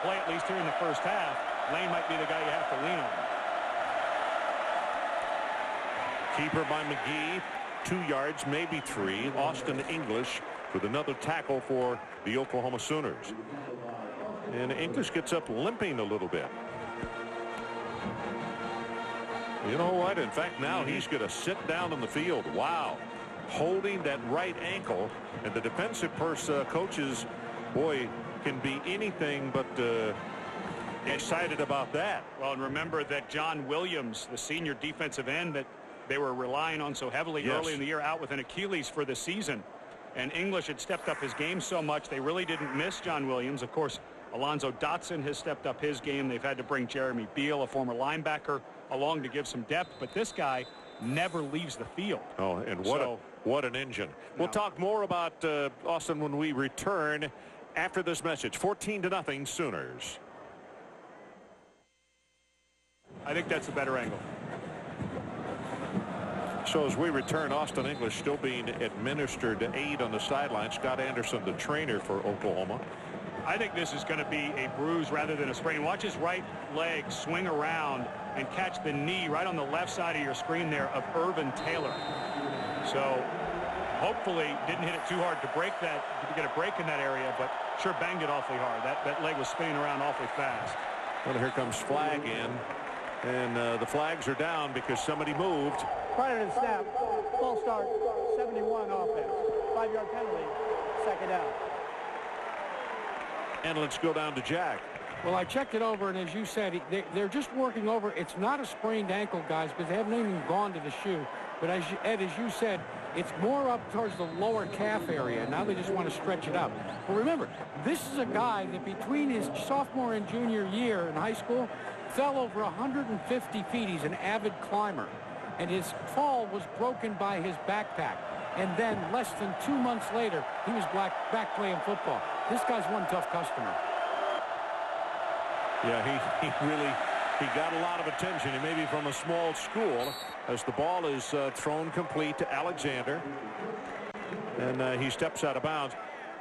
play, at least here in the first half, Lane might be the guy you have to lean on. Keeper by McGee, 2 yards, maybe 3. Auston English with another tackle for the Oklahoma Sooners. And English gets up limping a little bit. You know what? In fact, now he's going to sit down in the field. Wow. Holding that right ankle. And the defensive coaches, boy, can be anything but excited about that. Well, and remember that John Williams, the senior defensive end that they were relying on so heavily early in the year, out with an Achilles for the season. And English had stepped up his game so much, they really didn't miss John Williams. Of course, Alonzo Dotson has stepped up his game. They've had to bring Jeremy Beal, a former linebacker, along to give some depth. But this guy never leaves the field. Oh, and what an engine. We'll talk more about Austin when we return after this message. 14-0 Sooners. I think that's a better angle. So as we return, Auston English still being administered aid on the sideline. Scott Anderson, the trainer for Oklahoma. I think this is going to be a bruise rather than a sprain. Watch his right leg swing around and catch the knee right on the left side of your screen there of Irvin Taylor. So hopefully didn't hit it too hard to break that, to get a break in that area, but sure banged it awfully hard. That leg was spinning around awfully fast. Well, here comes flag in, and the flags are down because somebody moved. Prior to the snap, false start, 71 offense, 5-yard penalty, second down. And let's go down to Jack. Well, I checked it over, and as you said, they're just working over. It's not a sprained ankle, guys, because they haven't even gone to the shoe. But as you said, it's more up towards the lower calf area. Now they just want to stretch it up. But remember, this is a guy that between his sophomore and junior year in high school fell over 150 feet. He's an avid climber. And his fall was broken by his backpack. And then less than 2 months later, he was back playing football. This guy's one tough customer. Yeah, he got a lot of attention. He may be from a small school as the ball is thrown complete to Alexander. And he steps out of bounds.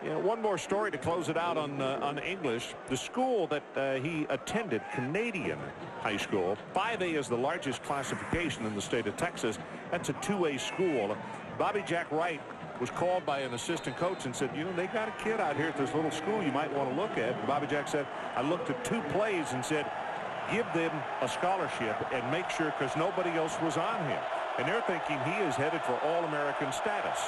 You know, one more story to close it out on English. The school that he attended, Canadian High School, 5A is the largest classification in the state of Texas. That's a 2A school. Bobby Jack Wright was called by an assistant coach and said, you know, they got a kid out here at this little school you might want to look at. And Bobby Jack said, I looked at 2 plays and said, give them a scholarship and make sure, because nobody else was on him. And they're thinking he is headed for All-American status.